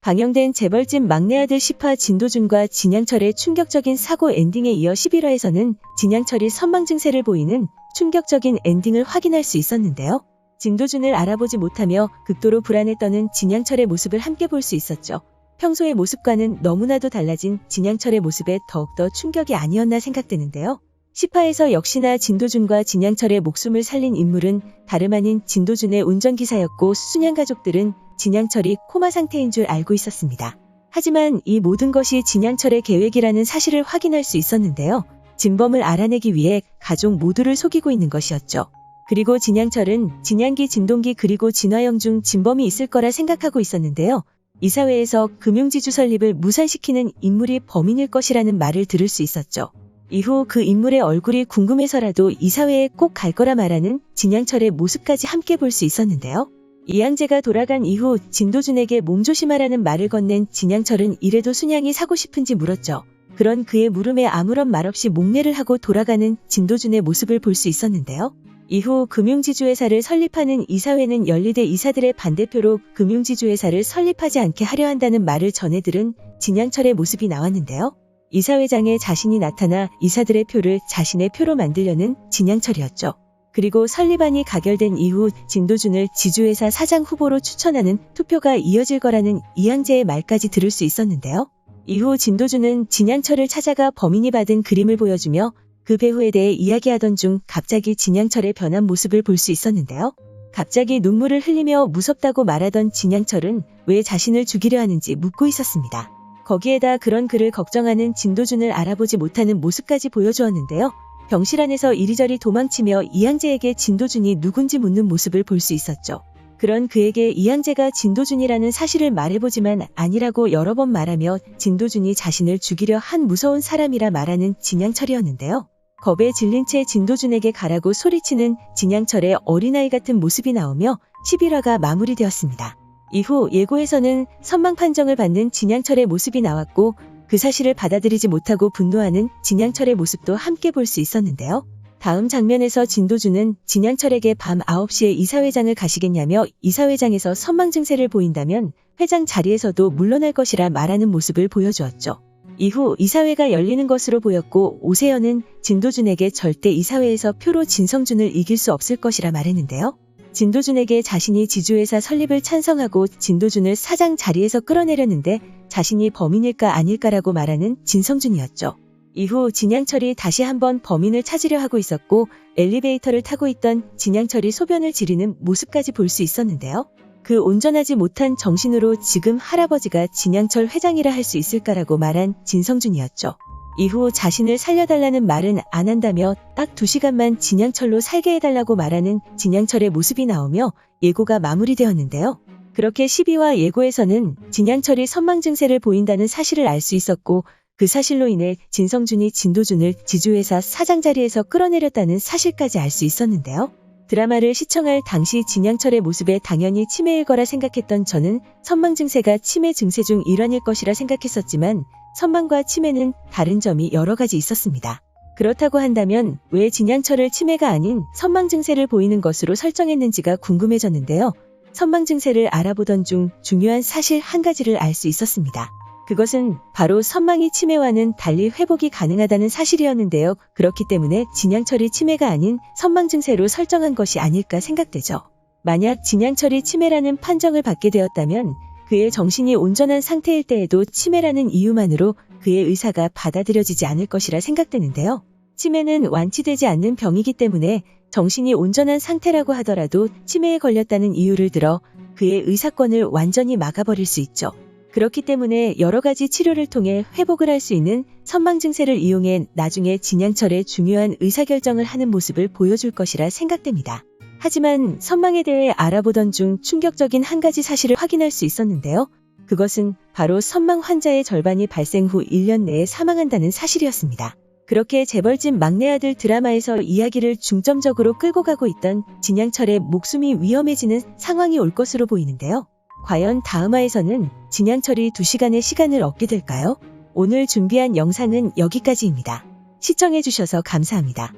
방영된 재벌집 막내 아들 10화 진도준과 진양철의 충격적인 사고 엔딩에 이어 11화에서는 진양철이 선망 증세를 보이는 충격적인 엔딩을 확인할 수 있었는데요. 진도준을 알아보지 못하며 극도로 불안에 떠는 진양철의 모습을 함께 볼 수 있었죠. 평소의 모습과는 너무나도 달라진 진양철의 모습에 더욱더 충격이 아니었나 생각되는데요. 10화에서 역시나 진도준과 진양철의 목숨을 살린 인물은 다름 아닌 진도준의 운전기사였고 순양 가족들은 진양철이 코마 상태인 줄 알고 있었습니다. 하지만 이 모든 것이 진양철의 계획이라는 사실을 확인할 수 있었는데요. 진범을 알아내기 위해 가족 모두를 속이고 있는 것이었죠. 그리고 진양철은 진양기, 진동기 그리고 진화영 중 진범이 있을 거라 생각하고 있었는데요. 이사회에서 금융지주 설립을 무산시키는 인물이 범인일 것이라는 말을 들을 수 있었죠. 이후 그 인물의 얼굴이 궁금해서라도 이사회에 꼭 갈 거라 말하는 진양철의 모습까지 함께 볼 수 있었는데요. 이양재가 돌아간 이후 진도준에게 몸조심하라는 말을 건넨 진양철은 이래도 순양이 사고 싶은지 물었죠. 그런 그의 물음에 아무런 말 없이 목례를 하고 돌아가는 진도준의 모습을 볼 수 있었는데요. 이후 금융지주회사를 설립하는 이사회는 연리대 이사들의 반대표로 금융지주회사를 설립하지 않게 하려 한다는 말을 전해 들은 진양철의 모습이 나왔는데요. 이사회장에 자신이 나타나 이사들의 표를 자신의 표로 만들려는 진양철이었죠. 그리고 설립안이 가결된 이후 진도준을 지주회사 사장 후보로 추천하는 투표가 이어질 거라는 이양재의 말까지 들을 수 있었는데요. 이후 진도준은 진양철을 찾아가 범인이 받은 그림을 보여주며 그 배후에 대해 이야기하던 중 갑자기 진양철의 변한 모습을 볼 수 있었는데요. 갑자기 눈물을 흘리며 무섭다고 말하던 진양철은 왜 자신을 죽이려 하는지 묻고 있었습니다. 거기에다 그런 그를 걱정하는 진도준을 알아보지 못하는 모습까지 보여주었는데요. 병실 안에서 이리저리 도망치며 이양재에게 진도준이 누군지 묻는 모습을 볼 수 있었죠. 그런 그에게 이양재가 진도준이라는 사실을 말해보지만 아니라고 여러 번 말하며 진도준이 자신을 죽이려 한 무서운 사람이라 말하는 진양철이었는데요. 겁에 질린 채 진도준에게 가라고 소리치는 진양철의 어린아이 같은 모습이 나오며 11화가 마무리되었습니다. 이후 예고에서는 선망 판정을 받는 진양철의 모습이 나왔고 그 사실을 받아들이지 못하고 분노하는 진양철의 모습도 함께 볼 수 있었는데요. 다음 장면에서 진도준은 진양철에게 밤 9시에 이사회장을 가시겠냐며 이사회장에서 선망 증세를 보인다면 회장 자리에서도 물러날 것이라 말하는 모습을 보여주었죠. 이후 이사회가 열리는 것으로 보였고 오세연은 진도준에게 절대 이사회에서 표로 진성준을 이길 수 없을 것이라 말했는데요. 진도준에게 자신이 지주회사 설립을 찬성하고 진도준을 사장 자리에서 끌어내렸는데 자신이 범인일까 아닐까라고 말하는 진성준이었죠. 이후 진양철이 다시 한번 범인을 찾으려 하고 있었고 엘리베이터를 타고 있던 진양철이 소변을 지르는 모습까지 볼 수 있었는데요. 그 온전하지 못한 정신으로 지금 할아버지가 진양철 회장이라 할 수 있을까라고 말한 진성준이었죠. 이후 자신을 살려달라는 말은 안 한다며 딱 2시간만 진양철로 살게 해달라고 말하는 진양철의 모습이 나오며 예고가 마무리되었는데요. 그렇게 12화 예고에서는 진양철이 선망 증세를 보인다는 사실을 알 수 있었고 그 사실로 인해 진성준이 진도준을 지주회사 사장 자리에서 끌어내렸다는 사실까지 알 수 있었는데요. 드라마를 시청할 당시 진양철의 모습에 당연히 치매일 거라 생각했던 저는 선망 증세가 치매 증세 중 일환일 것이라 생각했었지만 선망과 치매는 다른 점이 여러 가지 있었습니다. 그렇다고 한다면 왜 진양철을 치매가 아닌 선망 증세를 보이는 것으로 설정했는지가 궁금해졌는데요. 선망 증세를 알아보던 중 중요한 사실 한 가지를 알 수 있었습니다. 그것은 바로 선망이 치매와는 달리 회복이 가능하다는 사실이었는데요. 그렇기 때문에 진양철이 치매가 아닌 선망 증세로 설정한 것이 아닐까 생각되죠. 만약 진양철이 치매라는 판정을 받게 되었다면 그의 정신이 온전한 상태일 때에도 치매라는 이유만으로 그의 의사가 받아들여지지 않을 것이라 생각되는데요. 치매는 완치되지 않는 병이기 때문에 정신이 온전한 상태라고 하더라도 치매에 걸렸다는 이유를 들어 그의 의사권을 완전히 막아버릴 수 있죠. 그렇기 때문에 여러 가지 치료를 통해 회복을 할 수 있는 선망 증세를 이용해 나중에 진양철의 중요한 의사결정을 하는 모습을 보여줄 것이라 생각됩니다. 하지만 선망에 대해 알아보던 중 충격적인 한 가지 사실을 확인할 수 있었는데요. 그것은 바로 선망 환자의 절반이 발생 후 1년 내에 사망한다는 사실이었습니다. 그렇게 재벌집 막내 아들 드라마에서 이야기를 중점적으로 끌고 가고 있던 진양철의 목숨이 위험해지는 상황이 올 것으로 보이는데요. 과연 다음화에서는 진양철이 2시간의 시간을 얻게 될까요? 오늘 준비한 영상은 여기까지입니다. 시청해주셔서 감사합니다.